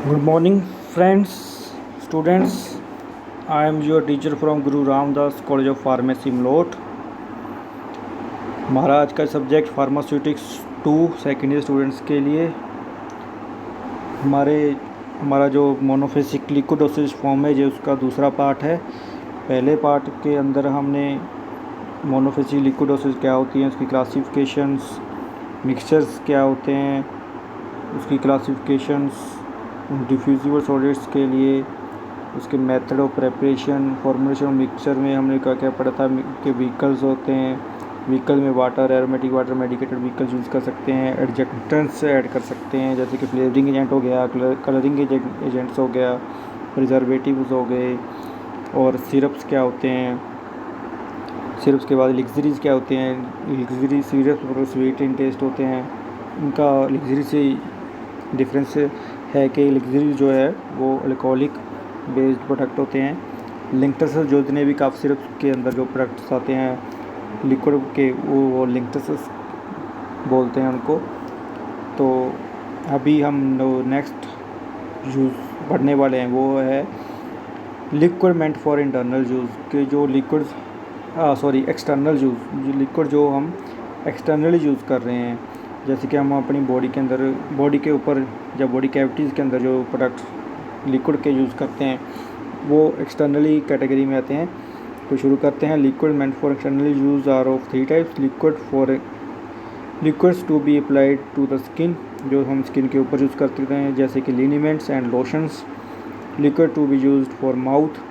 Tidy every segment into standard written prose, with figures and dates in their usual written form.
Good morning, friends, students. I am your teacher from Guru Ramdas College of Pharmacy Malout. हमारा आज का subject pharmaceutics 2 second year students के लिए हमारा जो मोनोफेसिक लिक्विड डोसेज फॉर्म है जो उसका दूसरा पार्ट है। पहले पार्ट के अंदर हमने मोनोफेसिक लिक्विड डोसेज क्या होती हैं, उसकी क्लासिफिकेशंस, मिक्सचर्स क्या होते हैं, उसकी क्लासिफिकेशंस, डिफ्यूजिबल सॉलिड्स के लिए उसके method of preparation, formulation mixture में हमने क्या क्या पढ़ा था कि व्हीकल्स होते हैं, व्हीकल में water, aromatic water, medicated vehicles use कर सकते हैं, एडजक्टेंट्स ऐड कर सकते हैं जैसे कि फ्लेवरिंग एजेंट हो गया, कलरिंग एजेंट्स हो गया, प्रिजर्वेटिव्स हो गए, और सिरप्स क्या होते हैं, सिरप्स के बाद एलिक्सरीज क्या होते हैं, एलिक्सरी सिरप्स स्वीट इन टेस्ट होते हैं। इनका एलिक्सरी से डिफरेंस है कि एलिक्सरी जो है वो अल्कोहलिक बेस्ड प्रोडक्ट होते हैं। लिंक्टस जो जितने भी काफ सिरप के अंदर जो प्रोडक्ट्स आते हैं लिक्विड के वो लिंक्टस बोलते हैं उनको। तो अभी हम नेक्स्ट यूज़ पढ़ने वाले हैं वो है liquid meant for internal use के जो लिक्विड एक्सटर्नल यूज़ लिक्विड जो हम एक्सटर्नली यूज़ कर रहे हैं, जैसे कि हम अपनी बॉडी के अंदर, बॉडी के ऊपर या बॉडी कैविटीज़ के अंदर जो प्रोडक्ट लिक्विड के यूज़ करते हैं वो एक्सटर्नली कैटेगरी में आते हैं। तो शुरू करते हैं। Liquid meant for externally use are of 3 types. Liquids to be applied to the skin, जो हम स्किन के ऊपर यूज़ करते हैं जैसे कि liniments and lotions. Liquid to be used for mouth,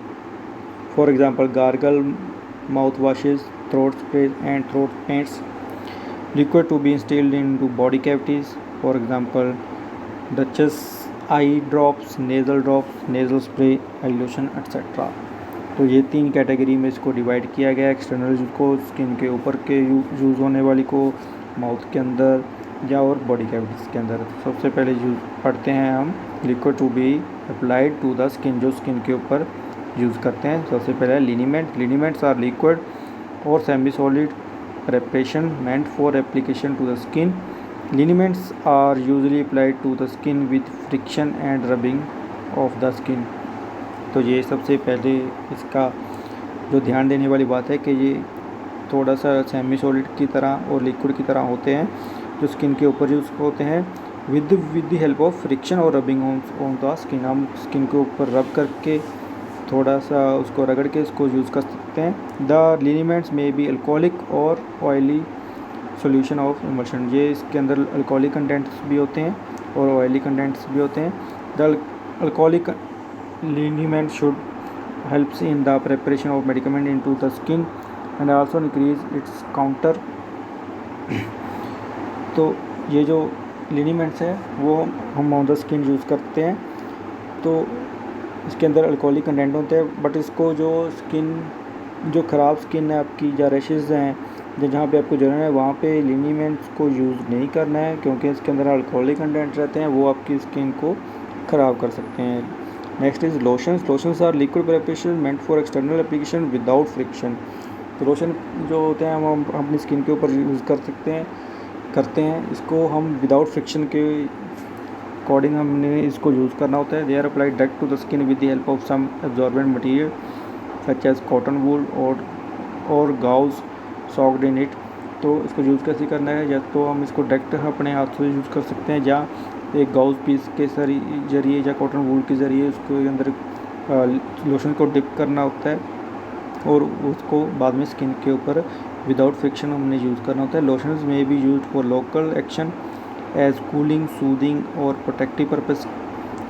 for example gargle, mouth washes, throat sprays and throat paints. Liquid to be instilled into body cavities, for example Duchess eye drops, nasal spray, eye lotion etc. तो ये 3 category में इसको divide किया गया। External को skin के ऊपर के यूज़ होने वाली को माउथ के अंदर या और बॉडी कैविटीज़ के अंदर। सबसे पहले यूज़ पढ़ते हैं हम liquid to be applied to the skin, जो स्किन के ऊपर यूज़ करते हैं। सबसे पहले लिनीमेंट्स आर लिक्विड और semi solid preparation meant for application to the skin. Liniments are usually applied to the skin with friction and rubbing of the skin. तो ये सबसे पहले इसका जो ध्यान देने वाली बात है कि ये थोड़ा सा सेमी सॉलिड की तरह और लिक्विड की तरह होते हैं जो स्किन के ऊपर यूज़ होते हैं with the help of friction और रबिंग ऑन द स्किन। हम स्किन के ऊपर रब करके थोड़ा सा उसको रगड़ के इसको यूज़ कर सकते हैं। द लिनीमेंट्स में बी अल्कोहलिक और ऑयली सॉल्यूशन ऑफ इमल्शन, ये इसके अंदर अल्कोहलिक कंटेंट्स भी होते हैं और ऑयली कंटेंट्स भी होते हैं। The alcoholic liniment should helps in the preparation of medicament into the skin and also increase its counter. तो ये जो लिनीमेंट्स हैं वो हम ऑन द स्किन यूज़ करते हैं। तो इसके अंदर अल्कोहलिक कंटेंट होते हैं, बट इसको जो ख़राब स्किन है आपकी या रैशेज़ हैं जहाँ पे आपको जलन है वहाँ पे लिनीमेंट्स को यूज़ नहीं करना है, क्योंकि इसके अंदर अल्कोहलिक कंटेंट रहते हैं, वो आपकी स्किन को ख़राब कर सकते हैं। Next is lotions are liquid preparation meant for external application without friction. तो लोशन जो होते हैं हम अपनी स्किन के ऊपर यूज़ करते हैं इसको हम विदाउट फ्रिक्शन के अकॉर्डिंग हमने इसको यूज़ करना होता है। They are applied direct to the skin with the help of some absorbent material such as cotton wool और गाउज सॉक्ड इन इट। तो इसको यूज़ कैसे करना है, या तो हम इसको डायरेक्ट अपने हाथ से यूज़ कर सकते हैं या एक गाउज पीस के जरिए या कॉटन वूल के ज़रिए उसके अंदर लोशन को डिप करना होता है और उसको बाद में स्किन के ऊपर विदाउट फ्रिक्शन हमने यूज़ करना होता है। Lotions may be used for local action as cooling, soothing और प्रोटेक्टिव पर्पस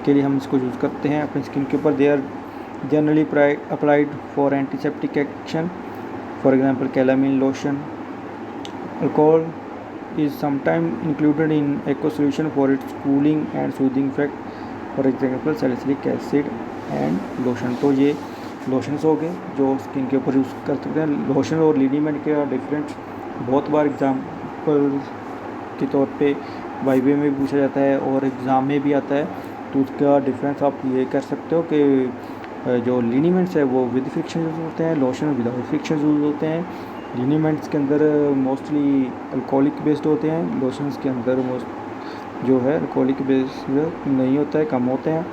के लिए हम इसको यूज़ करते हैं अपनी स्किन के ऊपर। They are generally applied for antiseptic action, for example calamine lotion. Alcohol is sometime included in aqua solution for its cooling and soothing effect, for example salicylic acid and lotion. तो ये lotions हो गए जो skin के ऊपर use कर सकते हैं। लोशन और लिनीमेंट के डिफरेंट बहुत बार एग्जाम्पल के तौर पे वाइवे में भी पूछा जाता है और एग्ज़ाम में भी आता है। तो उसका डिफरेंस आप ये कर सकते हो कि जो लिनीमेंट्स है वो विद फ्रिक्शन यूज़ होते हैं, लोशन विदाउट फ्रिक्शन यूज़ होते हैं। लिनीमेंट्स के अंदर मोस्टली अल्कोहलिक बेस्ड होते हैं, लोशंस के अंदर जो है अल्कोहलिक बेस नहीं होता है, कम होते हैं।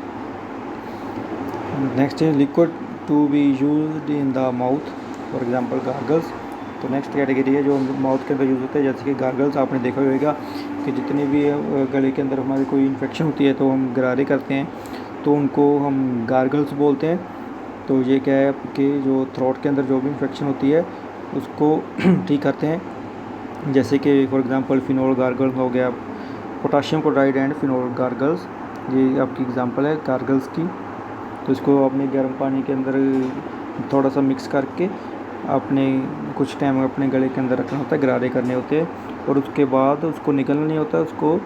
Next is liquid to be used in the mouth, for example gargles. तो नेक्स्ट कैटेगरी है जो माउथ के अंदर यूज़ होते हैं, जैसे कि गार्गल्स। आपने देखा होगा कि जितनी भी गले के अंदर हमारी कोई इन्फेक्शन होती है तो हम गरारे करते हैं, तो उनको हम गार्गल्स बोलते हैं। तो ये क्या है कि जो थ्रोट के अंदर जो भी इन्फेक्शन होती है उसको ठीक करते हैं। जैसे कि फॉर एग्जांपल फिनोल गार्गल्स हो गया, potassium chloride and phenol gargles, ये आपकी एग्जांपल है गार्गल्स की। तो इसको अपने गर्म पानी के अंदर थोड़ा सा मिक्स करके अपने कुछ टाइम अपने गले के अंदर रखना होता है, गरारे करने होते हैं, और उसके बाद उसको निकलना नहीं होता, उसको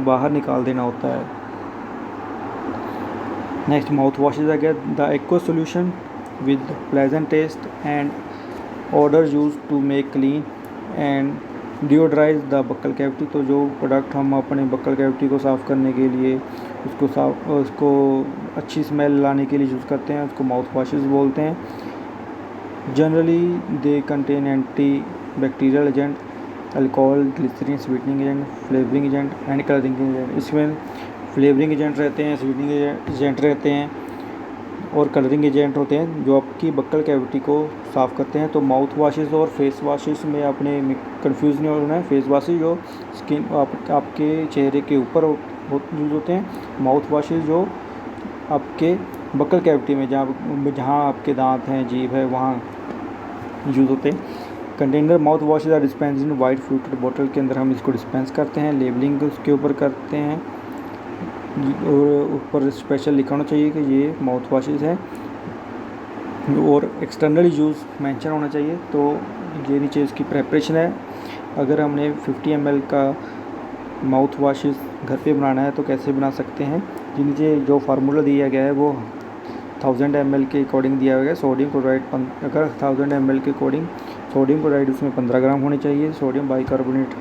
बाहर निकाल देना होता है। नेक्स्ट माउथ वॉशेज आ गया, the aqua solution with pleasant taste and order use to make clean and deodorise the buccal cavity. तो जो प्रोडक्ट हम अपने बक्कल कैविटी को साफ़ करने के लिए उसको अच्छी स्मेल लाने के लिए यूज़ करते हैं, उसको माउथ वॉशेज बोलते हैं। Generally they contain anti bacterial agent, alcohol, glycerin, sweetening agent, flavouring agent and colouring agent. इसमें फ्लेवरिंग एजेंट रहते हैं, स्वीटनिंग एजेंट रहते हैं और कलरिंग एजेंट होते हैं जो आपकी बक्कल कैविटी को साफ़ करते हैं। तो माउथ वॉशेज़ और फेस वॉशेज़ में आपने कंफ्यूज नहीं होना है। फेस वॉशेज जो स्किन आपके चेहरे के ऊपर यूज़ होते हैं, माउथ वॉशेज जो आपके बक्कल कैविटी में जहाँ आपके दांत हैं, जीभ है, वहाँ यूज़ होते हैं। Container mouth washes are dispense in white fluted बोतल के अंदर हम इसको डिस्पेंस करते हैं, लेबलिंग उसके ऊपर करते हैं और ऊपर स्पेशल लिखा होना चाहिए कि ये माउथ वॉशेज है, और एक्सटर्नल यूज़ मेंशन होना चाहिए। तो ये नीचे इसकी प्रेपरेशन है। अगर हमने 50 ml का माउथ वॉशेज घर पे बनाना है तो कैसे बना सकते हैं, जी नीचे जो फार्मूला दिया गया है वो 1000 ml के अकॉर्डिंग दिया गया है। सोडियम क्लोराइड अगर 1000 ml के अकॉर्डिंग सोडियम क्लोराइड उसमें 15 ग्राम होनी चाहिए, सोडियम बाइकार्बोनेट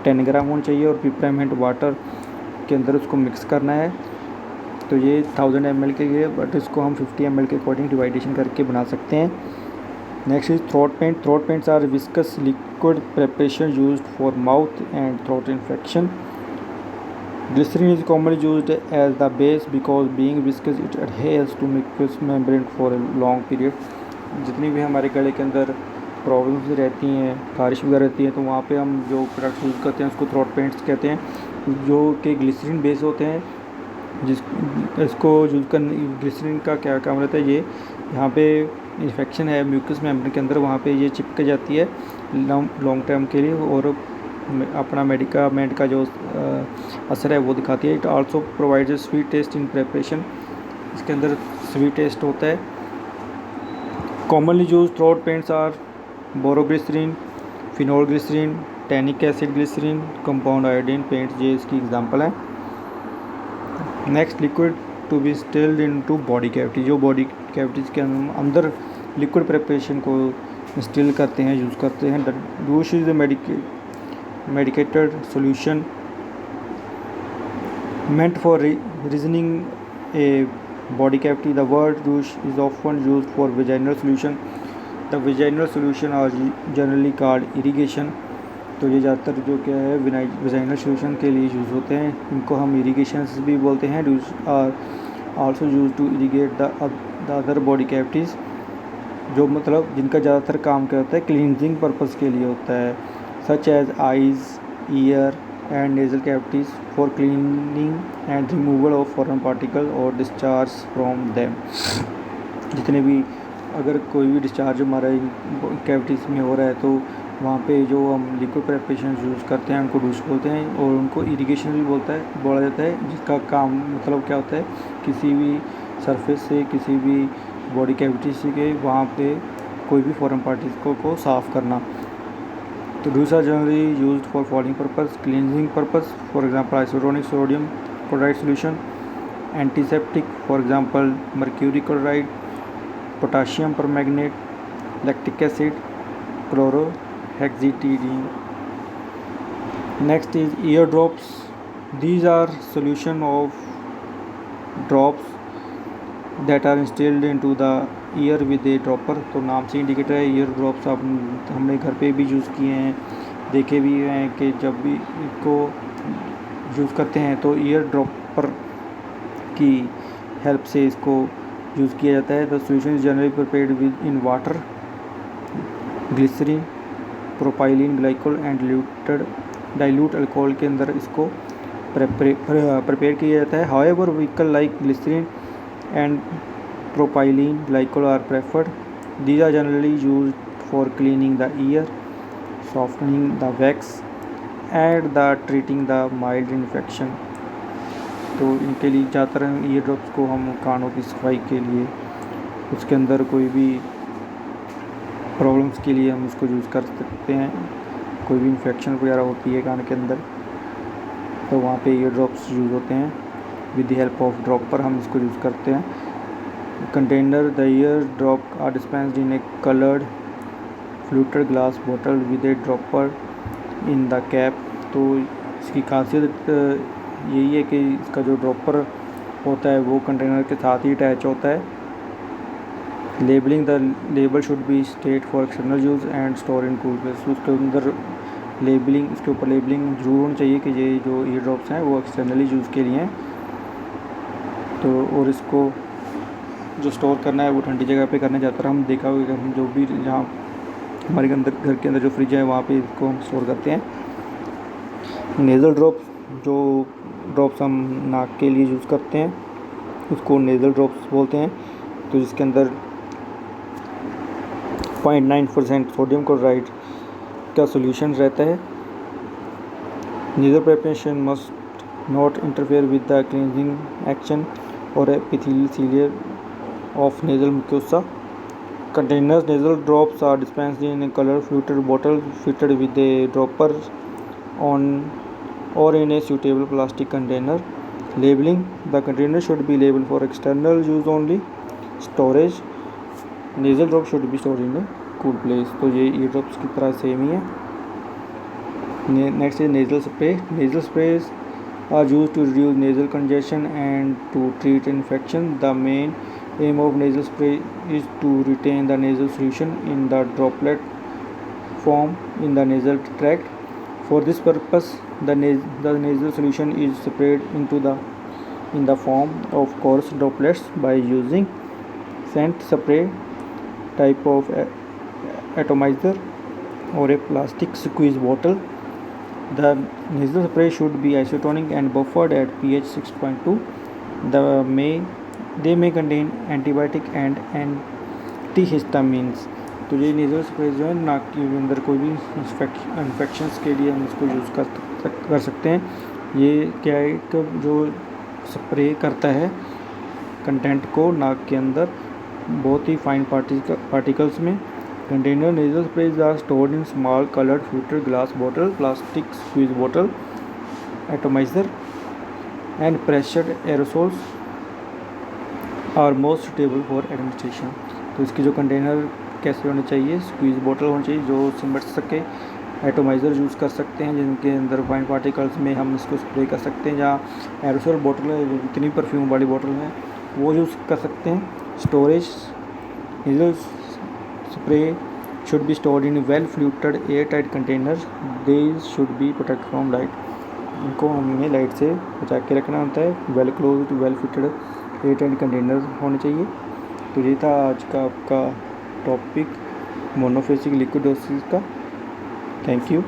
10 ग्राम होनी चाहिए, और पिपरामेंट वाटर के अंदर उसको मिक्स करना है। तो ये 1000 ml के लिए, बट इसको हम 50 ml के अकॉर्डिंग डिवाइडेशन करके बना सकते हैं। Next is throat paint. Throat paints are viscous liquid preparation used for mouth and throat infection. Glycerin is commonly used as the base because being viscous it adheres to mucous membrane for a long period। जितनी भी हमारे गले के अंदर problems रहती हैं, खारिश वगैरह रहती है, तो वहाँ पे हम जो प्रोडक्ट यूज़ करते हैं उसको थ्रोट पेंट्स कहते हैं, जो कि ग्लिसरीन बेस होते हैं। इसको यूज़ करने ग्लिसरीन का क्या काम रहता है, ये यहाँ पे इन्फेक्शन है म्यूकस मेम्ब्रेन के अंदर, वहाँ पे ये चिपक जाती है लॉन्ग टर्म के लिए, और अपना मेडिकामेंट का जो असर है वो दिखाती है। It also provides sweet taste in preparation, इसके अंदर स्वीट टेस्ट होता है। Commonly use throat paints are boroglycerin, phenol glycerin, tannic acid glycerin, compound iodine paints, ये इसकी एग्जांपल है। Next liquid to be stilled into body cavity, जो body cavities के अंदर लिक्विड प्रिपरेशन को स्टिल करते हैं, यूज़ करते हैं। Douche is a medicated solution meant for reasoning a body cavity. The word douche is often used for vaginal solution. The vaginal solution are generally called irrigation। तो ये ज़्यादातर जो क्या है वेजाइनल सोल्यूशन के लिए यूज़ होते हैं, इनको हम इरीगेशन भी बोलते हैं। Douches are also use to irrigate the other body cavities, जो मतलब जिनका ज़्यादातर काम क्या होता है, क्लींजिंग पर्पज़ के लिए होता है, such as eyes, ear and nasal cavities for cleaning and removal of foreign particle or discharge from them। जितने भी अगर कोई भी डिस्चार्ज हमारे कैविटीज़ में हो रहा है तो वहाँ पे जो हम लिक्विड प्रिपरेशन यूज़ करते हैं उनको डूश बोलते हैं, और उनको इरिगेशन भी बोला जाता है, जिसका काम मतलब क्या होता है, किसी भी सरफेस से किसी भी बॉडी कैविटी से के वहाँ पे कोई भी फॉरेन पार्टिकल को साफ़ करना। तो douches are generally used for following purpose: cleansing purpose, for example isotonic sodium chloride solution; antiseptic, for example mercury chloride; potassium permanganate; lactic acid; chlorhexidine. Next is ear drops. These are solution of drops that are instilled into the ear with a dropper. तो नाम से indicator है, ear drops हमने घर पे भी use किए हैं, देखे भी हैं कि जब भी इसको यूज़ करते हैं तो ईयर ड्रॉपर की हेल्प से इसको यूज़ किया जाता है। The solution is generally prepared with in water, glycerin, propylene glycol and dilute alcohol के अंदर इसको प्रिपेयर किया जाता है। However vehicle like glycerin and propylene glycol are preferred. These are generally used for cleaning the ear, softening the wax and the treating the mild infection. तो इनके लिए ज़्यादातर ईयर ड्रॉप्स को हम कानों की सफाई के लिए, उसके अंदर कोई भी प्रॉब्लम्स के लिए हम इसको यूज़ कर सकते हैं। कोई भी इन्फेक्शन वगैरह होती है कान के अंदर तो वहाँ पे ईयर ड्रॉप्स यूज़ होते हैं। With the help of dropper हम इसको यूज़ करते हैं। Container the ear drop are dispensed in a coloured fluted glass बोतल with a dropper in the cap. तो इसकी खासियत यही है कि इसका जो ड्रॉपर होता है वो कंटेनर के साथ ही अटैच होता है। Labelling the label should be state for external use and store in cool place. उसके अंदर लेबलिंग, इसके ऊपर लेबलिंग ज़रूर होनी चाहिए कि ये जो ईयर ड्रॉप्स हैं वो एक्सटर्नली यूज़ के लिए हैं। तो और इसको जो स्टोर करना है वो ठंडी जगह पे करना चाहता है। हम देखा होगा हम जो भी जहाँ हमारे अंदर घर के अंदर जो फ्रिज है वहाँ पे इसको हम स्टोर करते हैं। नेज़ल ड्रॉप्स, जो ड्रॉप्स हम नाक के लिए यूज़ करते हैं उसको नेज़ल ड्रॉप्स बोलते हैं। तो जिसके अंदर 0.9% सोडियम क्लोराइड का सॉल्यूशन रहता है। Nasal preparation must not interfere with the cleansing action और epithelial of nasal mucosa. Containers nasal drops are dispensed in a color fluted bottle fitted with a dropper on or in a suitable plastic container. Labeling: the container should be labeled for external use only. Storage: nasal drop should be stored in a cool place. तो ये ear drops की तरह same ही है। Next is nasal spray. Nasal sprays are used to reduce nasal congestion and to treat infection. The main aim of nasal spray is to retain the nasal solution in the droplet form in the nasal tract. For this purpose, the nasal solution is sprayed in the form of coarse droplets by using scent spray type of atomizer or a plastic squeeze bottle. The nasal spray should be isotonic and buffered at pH 6.2. They may contain antibiotic and antihistamines. तो ये nasal spray जो है नाक के अंदर कोई भी infections के लिए हम इसको यूज़ कर सकते हैं। ये क्या है कि जो स्प्रे करता है कंटेंट को नाक के अंदर बहुत ही फाइन पार्टिकल्स में। Container nasal sprays are stored in small colored filtered glass bottle, plastic squeeze bottle, atomizer, and pressured aerosols are most suitable for administration. तो इसकी जो कंटेनर कैसे होने चाहिए, स्क्वीज बोतल होनी चाहिए जो सिमट सके। एटोमाइज़र यूज़ कर सकते हैं जिनके अंदर फाइन पार्टिकल्स में हम इसको स्प्रे कर सकते हैं। जहाँ एरोसोल बोतल है, जितनी परफ्यूम वाली बोतल है वो यूज़ कर सकते हैं। Storage: nasal spray should be stored in well fluted airtight containers. These should be protected from light. इनको हमें लाइट से बचा के रखना होता है। Well closed well fitted airtight container होने चाहिए। तो ये था आज का आपका टॉपिक मोनोफेसिक लिक्विडोसिस का। Thank you.